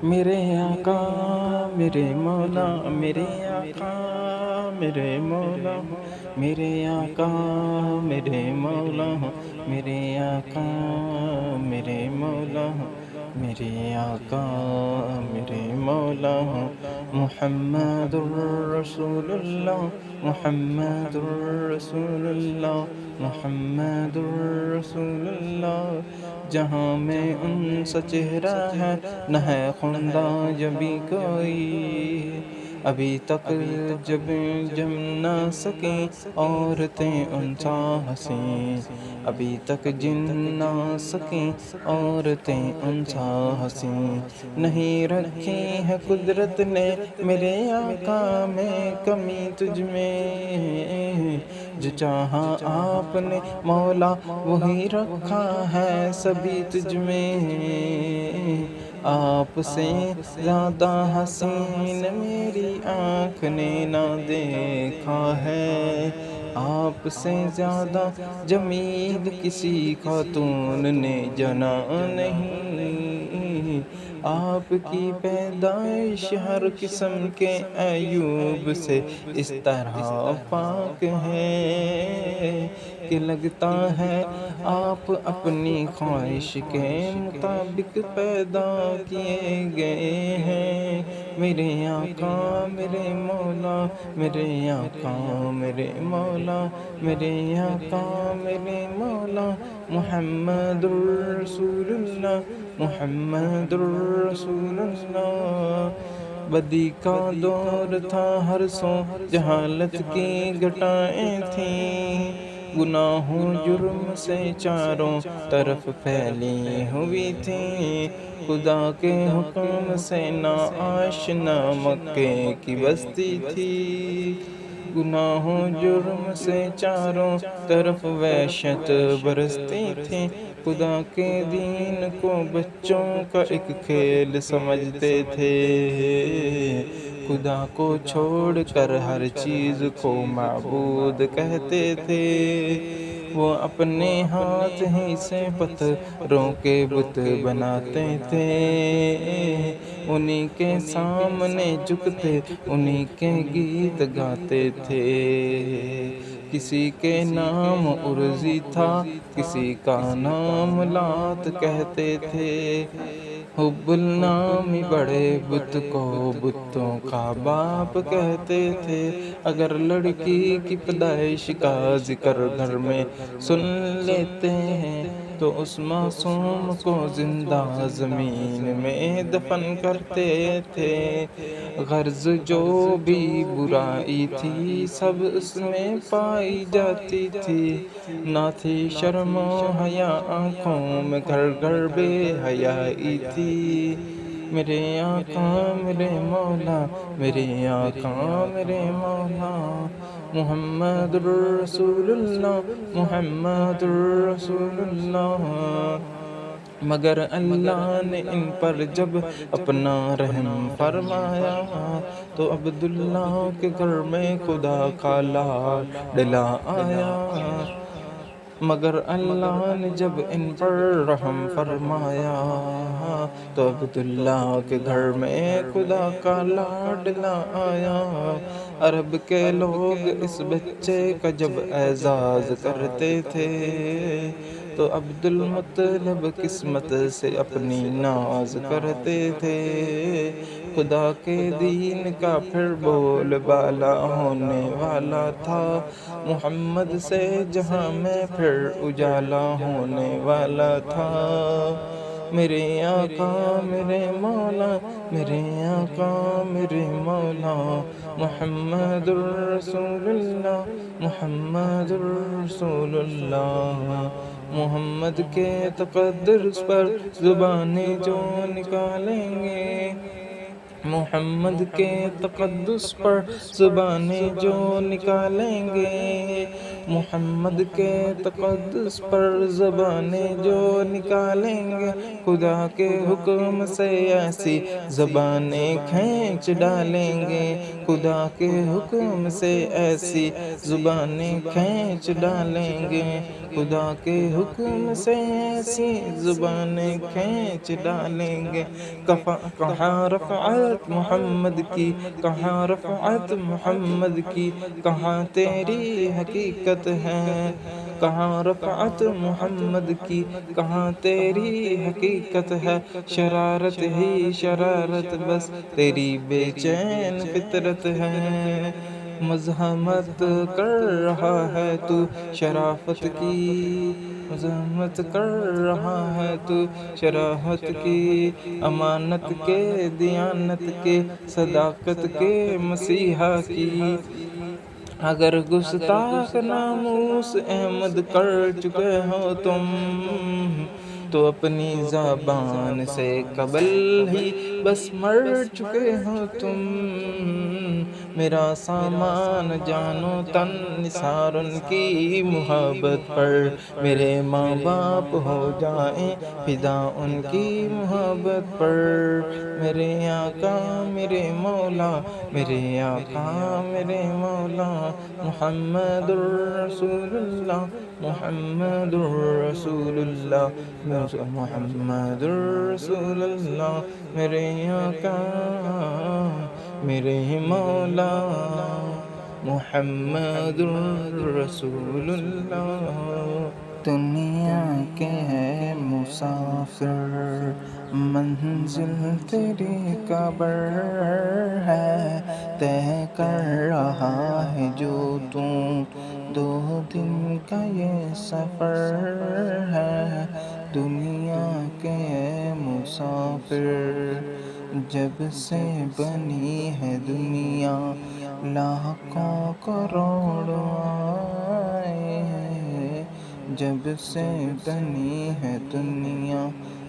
میرے آقا میرے مولا، میرے آقا میرے مولا، میرے آقا میرے مولا، میرے آقا میرے مولا، میرے آقا میرے مولا، محمد الرسول اللہ، محمد الرسول اللہ، محمد الرسول اللہ۔ جہاں میں ان سا چہرہ ہے، نہ ہے خندہ جبھی کوئی، ابھی تک جب جم نہ سکیں عورتیں ان سا حسین، ابھی تک جن نہ سکیں عورتیں ان سا حسین۔ نہیں رکھی ہے قدرت نے میرے آقا میں کمی تجھ میں، جو چاہا آپ نے مولا وہی رکھا ہے سبھی تجھ میں۔ آپ سے زیادہ حسین میری آنکھ نے نہ دیکھا ہے، آپ سے زیادہ جمیل کسی خاتون نے جنا نہیں۔ آپ کی پیدائش ہر قسم کے عیوب سے اس طرح پاک ہے کہ لگتا ہے آپ اپنی خواہش کے مطابق پیدا کیے گئے ہیں۔ میرے آقا میرے مولا، میرے آقا میرے مولا، میرے آقا میرے مولا، محمد الرسول اللہ، محمد الرسول اللہ۔ بدی کا دور تھا ہر سو، جہالت کی گھٹائیں تھیں، گناہوں جرم سے چاروں طرف پھیلی ہوئی تھیں، خدا کے حکم سے نا آشنا مکے کی بستی تھی، گناہوں جرم سے چاروں طرف وحشت برستی تھی، خدا کے دین کو بچوں کا ایک کھیل سمجھتے تھے، خدا کو چھوڑ کر ہر چیز کو معبود کہتے تھے، وہ اپنے ہاتھ ہی سے پتھروں کے بت بناتے تھے، انہی کے سامنے جھکتے انہی کے گیت گاتے تھے، کسی کے نام عرضی تھا کسی کا نام لات کہتے تھے، حب النامی بڑے بت کو بتوں کا باپ کہتے تھے، اگر لڑکی کی پیدائش کا ذکر گھر میں سن لیتے ہیں تو اس معصوم کو زندہ زمین میں دفن کرتے تھے، غرض جو بھی برائی تھی سب اس میں پائی جاتی تھی، نہ تھی شرم و حیا آنکھوں میں، گھر گھر بے حیائی تھی۔ میرے آقا میرے مولا، میرے آقا میرے مولا، محمد الرسول اللہ، محمد الرسول اللہ۔ مگر اللہ نے ان پر جب اپنا رحم فرمایا تو عبداللہ کے گھر میں خدا کا لاڈلا آیا، مگر اللہ نے جب ان پر رحم فرمایا تو عبداللہ کے گھر میں خدا کا لاڈلا آیا، عرب کے لوگ اس بچے کا جب اعزاز کرتے تھے تو عبد المطلب قسمت سے اپنی ناز کرتے تھے، خدا کے دین کا پھر بول بالا ہونے والا تھا، محمد سے جہاں میں پھر اجالا ہونے والا تھا، میرے آقا میرے مولا، میرے آقا میرے مولا، محمد الرسول اللہ، محمد الرسول اللہ۔ محمد کے تقدس پر زبانیں جو نکالیں گے، محمد کے تقدس پر زبانیں جو نکالیں گے، محمد کے تقدس پر زبانیں جو نکالیں گے، خدا کے حکم سے ایسی زبانیں کھینچ ڈالیں گے، خدا کے حکم سے ایسی زبانیں کھینچ ڈالیں گے، خدا کے حکم سے ایسی زبانیں کھینچ ڈالیں گے۔ کہاں رفعت محمد کی، کہاں رفعت محمد کی، کہاں تیری حقیقت ہے، کہاں رفعت محمد کی، کہاں تیری حقیقت ہے، شرارت ہی شرارت بس تیری بے چین فطرت ہے، مزاحمت کر رہا ہے تو شرافت کی، مزاحمت کر رہا ہے تو شرافت کی، امانت کے، دیانت کے، صداقت کے مسیحا کی۔ اگر گستاخ ناموس احمد کر چکے ہو تم، تو اپنی زبان سے قبل ہی بس مر چکے ہو تم، میرا سامان جانو تن نثار ان کی محبت پر، میرے ماں باپ ہو جائیں فدا ان کی محبت پر، میرے آقا میرے مولا، میرے آقا میرے مولا، محمد الرسول اللہ، محمد الرسول اللہ، محمد الرسول اللہ، میرے آقا میرے مولا، محمد الرسول اللہ۔ دنیا کے ہے مسافر، منزل تیری قبر ہے، طے کر رہا ہے جو تو، 2 دن کا یہ سفر ہے، دنیا کے ہے مسافر، جب سے بنی ہے دنیا لاکھوں کروڑوں آئے ہیں، جب سے بنی ہے دنیا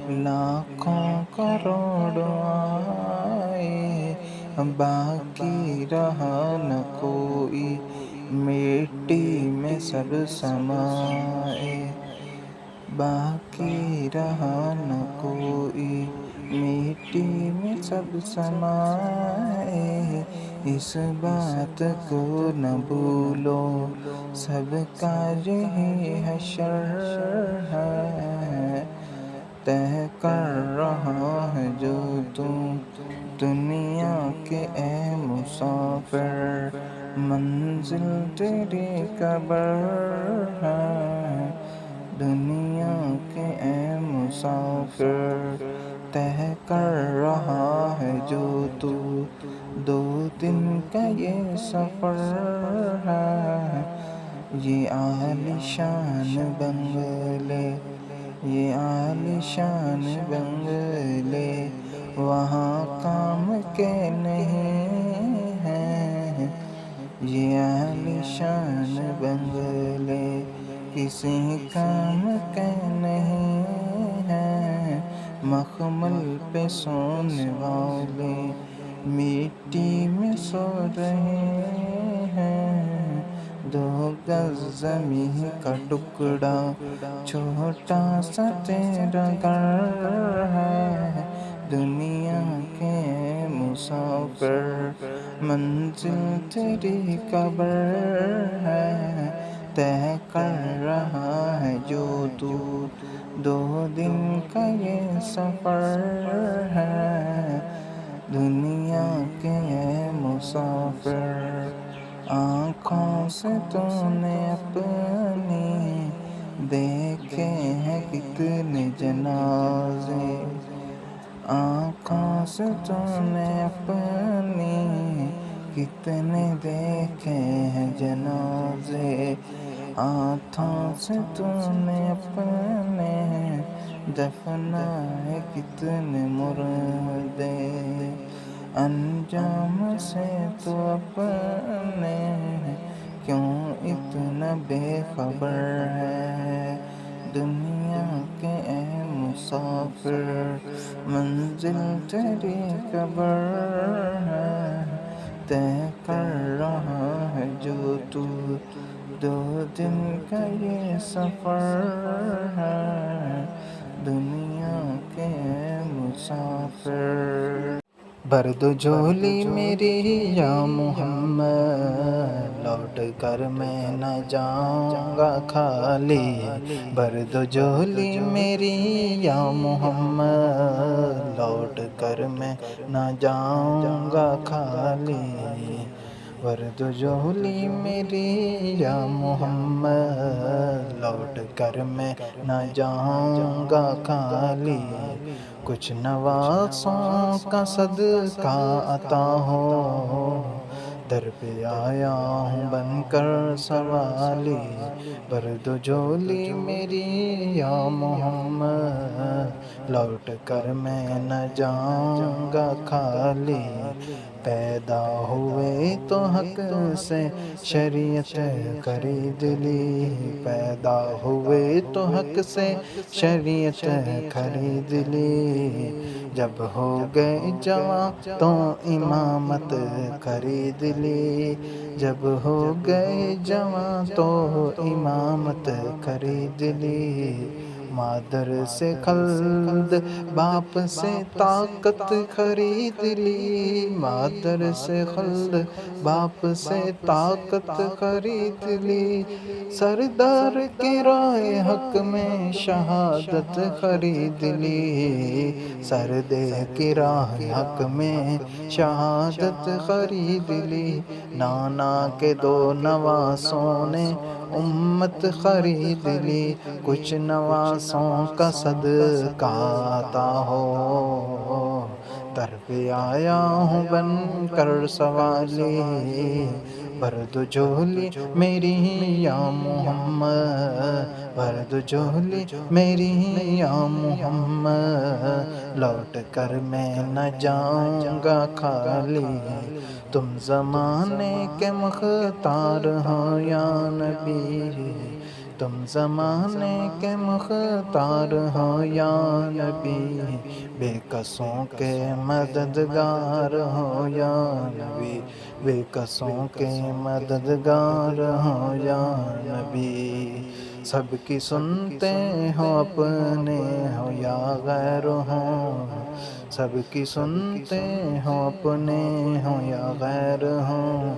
لاکھوں کروڑوں آئے، باقی رہا نہ کوئی، مٹی میں سب سمائے، باقی رہا نہ کوئی، مٹی میں سب سمائے، اس بات کو نہ بھولو سب کا یہی حشر ہے، طے کر رہا ہے جو تو، دنیا کے اے مسافر، منزل تیری قبر ہے، دنیا کے اے مسافر، طے کر رہا ہے جو تو، 2 دن کا یہ سفر ہے، یہ عالیشان بنگلے، یہ عالیشان بنگلے وہاں کام کے نہیں ہیں، یہ عالیشان بنگلے کسی کام کے نہیں ہیں، مخمل پہ سونے والے مٹی میں سو رہے ہیں، 2 گز زمین کا ٹکڑا چھوٹا سا تیرا گھر ہے، دنیا کے مسافر، منزل تیری قبر ہے، طے کر رہا ہے جو تو، 2 دن کا یہ سفر ہے، دنیا کے مسافر، آنکھوں سے تو نے اپنی دیکھے ہیں کتنے جنازے، آنکھوں سے تو نے اپنی کتنے دیکھے ہیں جنازے، ہاتھوں سے تو نے اپنے دفنائے کتنے مردے، انجام سے تو اپنے کیوں اتنا بے خبر ہے، دنیا کے اے مسافر، منزل تیری قبر ہے، طے کر رہا ہے جو تو، دو دن کا یہ سفر ہے، دنیا کے مسافر۔ برد و جھولی میری یا محمد، لوٹ کر میں نہ جاؤں گا خالی۔ برد و جھولی میری یا محمد، لوٹ کر میں نہ جاؤں گا خالی۔ برد و جھولی میری یا محمد، لوٹ کر میں نہ جاؤں گا خالی۔ کچھ نواسوں کا صدقہ عطا ہو، در پہ آیا ہوں بن کر سوالی۔ برد و جھولی میری یا محمد، لوٹ کر میں نہ جاؤں گا خالی۔ پیدا ہوئے تو حق سے شریعت خرید لی، پیدا ہوئے تو حق سے شریعت خرید لی۔ جب ہو گئے جوان تو امامت خرید لی، جب ہو گئے جوان تو امامت خرید لی۔ مادر سے خلد، باپ سے طاقت خرید لی، مادر سے خلد، باپ سے طاقت خرید لی۔ سردار کی راہ حق میں شہادت خرید لی، سردے کی راہ حق میں شہادت خرید لی۔ نانا کے دو نواسوں نے امت خرید لی، کچھ نواسوں کا صدقہ عطا ہو، در پہ آیا ہوں بن کر سوالی۔ برد و جھولی میری یا محمد، برد و جھولی میری یا محمد، لوٹ کر میں نہ جاؤں گا خالی۔ تم زمانے کے مختار ہو یا نبی، تم زمانے کے مختار ہو یا نبی، بے کسوں کے مددگار ہو یا نبی، بے کسوں کے مددگار ہو یا نبی۔ سب کی سنتے ہو اپنے ہو یا غیر ہوں، سب کی سنتے ہو اپنے ہو یا غیر ہوں،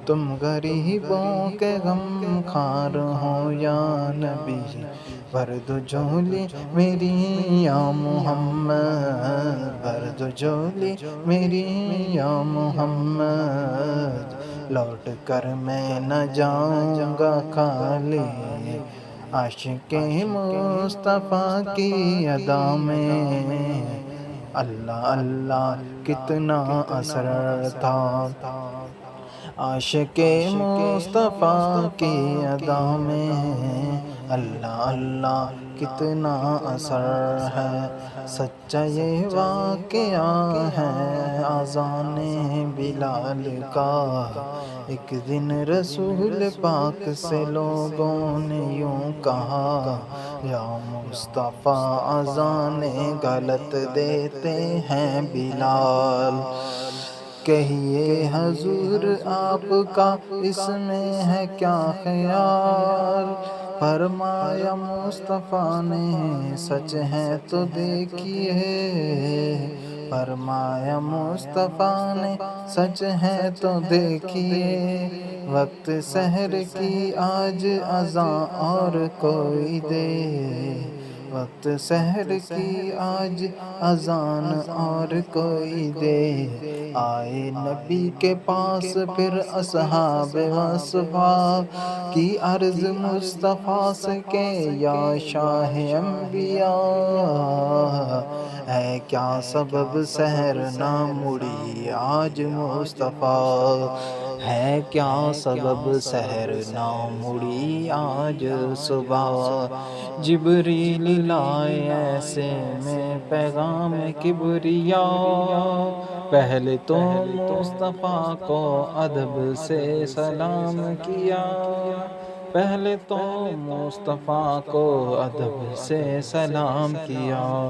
تم غریبوں کے غم خوار ہو یا نبی۔ برد و جھولی میری یا محمد، برد و جھولی میری یا محمد، لوٹ کر میں نہ جاؤں گا خالی۔ عاشق مصطفیٰ کی ادا میں اللہ اللہ کتنا اثر تھا، عاشق مصطفیٰ کی ادا میں اللہ اللہ کتنا اثر ہے۔ سچا یہ واقعہ ہے اذان بلال کا، ایک دن رسول پاک سے لوگوں نے یوں کہا، یا مصطفیٰ اذان غلط دیتے ہیں بلال، کہیے حضور آپ کا اس میں ہے کیا خیال؟ فرمایا مصطفیٰ نے سچ ہے تو دیکھیے، فرمایا مصطفیٰ نے سچ ہے تو دیکھیے، وقت سحر کی آج اذان اور کوئی دے، وقت سحر کی آج اذان اور کوئی دے۔ آئے نبی کے پاس پھر اصحاب وصفا کی عرض مصطفیٰ سے کہ یا شاہ انبیاء، ہے کیا سبب سحر نہ مڑی آج مصطفیٰ، ہے کیا سبب سحر نہ مڑی آج صبح؟ جبریل لائے ایسے میں پیغام کبریا، پہلے تو مصطفیٰ کو ادب سے سلام کیا، پہلے تو مصطفیٰ کو ادب سے سلام کیا،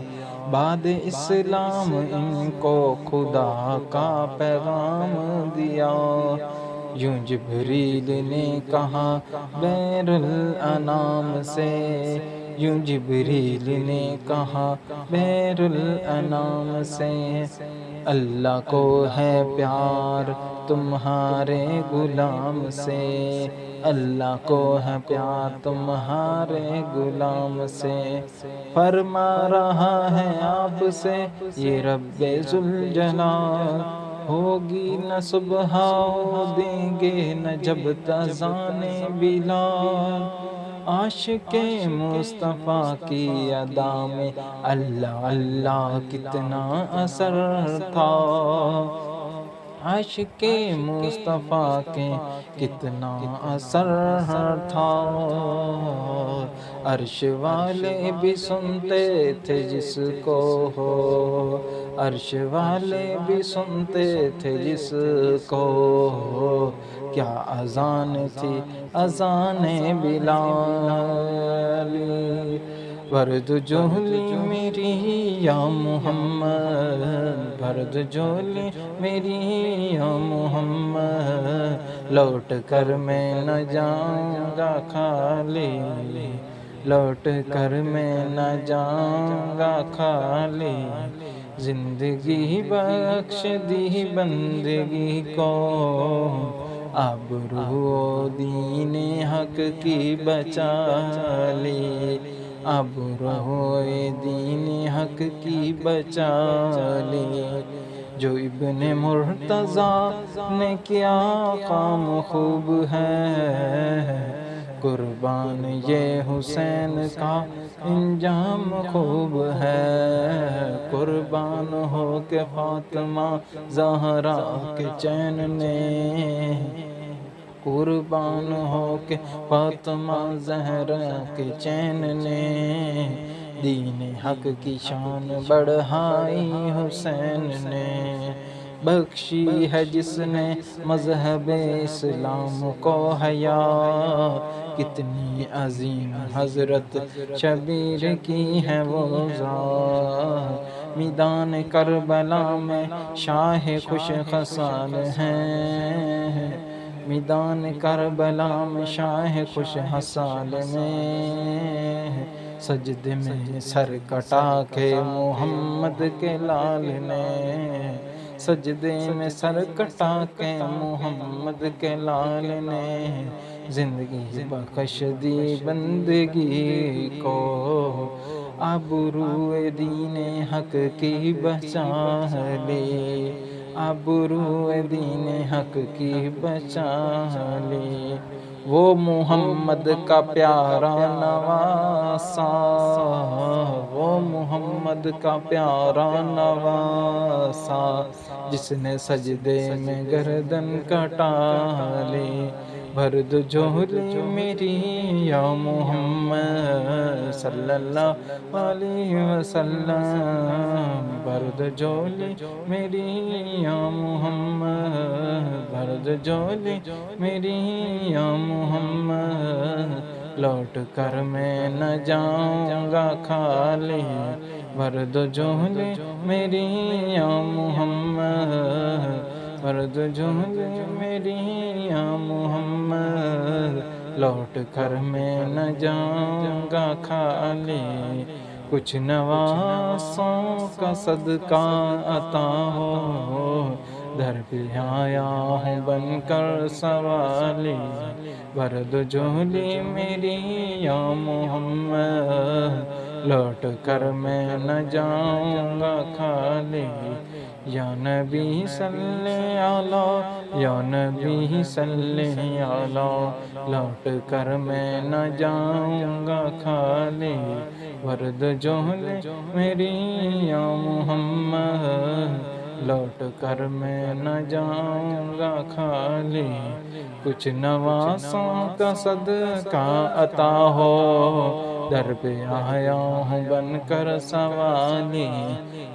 بعد اسلام ان کو خدا کا پیغام دیا، یوں جبریل نے کہا بیر الانام سے، یوں جبریل نے کہا بیر الانام سے، اللہ کو ہے پیار تمہارے غلام سے، اللہ کو ہے پیار تمہارے غلام سے، فرما رہا ہے آپ سے یہ رب ذوالجلال، ہوگی نہ صبح دیں گے نہ جب اذان بلال، عاشق مصطفیٰ کی ادا میں اللہ اللہ کتنا اثر تھا، عاشق مصطفیٰ کے کتنا اثر تھا، عرش والے بھی سنتے تھے جس کو ہو، عرش والے بھی سنتے تھے جس کو ہو، کیا اذان تھی اذان بلال، ورد جولی میری یا محمد، ورد جولی میری یا محمد، لوٹ کر میں نہ جاؤں گا خالی، لوٹ کر میں نہ جاؤں گا خالی، زندگی بخش دی بندگی کو، آبرو دین حق کی بچا لی، آبرو دین حق کی بچا لی، جو ابن مرتضیٰ نے کیا کام خوب ہے، قربان یہ حسین کا انجام خوب ہے، قربان ہو کے فاطمہ زہرا کے چین نے، قربان ہو کے فاطمہ زہرا کے چین نے، دین حق کی شان بڑھائی حسین نے، بخشی ہے جس نے مذہب اسلام کو حیا، کتنی عظیم حضرت شبیر کی ہے وہ ذات، میدان کربلا میں شاہ خوش خصال ہیں، میدان کربلا میں شاہ خوش خصال میں، سجدے میں سر کٹا کے محمد کے لال نے، سجدے میں سر کٹا کے محمد کے لال نے، زندگی بخش دی بندگی کو، آبرو دین حق کی بچا لی، آبرو دین حق کی بچا لی، وہ محمد کا پیارا نواسا، وہ محمد کا پیارا نواسا، جس نے سجدے میں گردن کٹا لی، بھر دو جھولی میری یا محمد صلی اللہ علیہ وسلم، بھر دو جھولی میری یا محمد، بھر دو جھولی میری یا محمد، لوٹ کر میں نہ جاؤں گا خالی، بھر دو جھولی میری یا محمد، بھر دو جھولی میری یا محمد، لوٹ کر میں نہ جاؤں گا خالی، کچھ نواسوں کا صدقہ عطا ہو، در پہ آیا ہوں بن کر سوالی، بھر دو جھولی میری یا محمد، لوٹ کر میں نہ جاؤں گا خالی، یا نبی صلی علی، یا نبی صلی علی، لوٹ کر میں نہ جاؤں گا خالی، بھر دو جھولی میری یا محمد، لوٹ کر میں نہ جاؤں گا خالی، کچھ نواسوں کا صدقہ عطا ہو، در پہ آیا ہوں بن کر سوالی،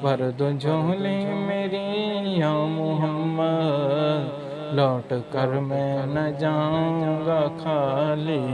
بھر دو جھولی میری یا محمد، لوٹ کر میں نہ جاؤں گا خالی۔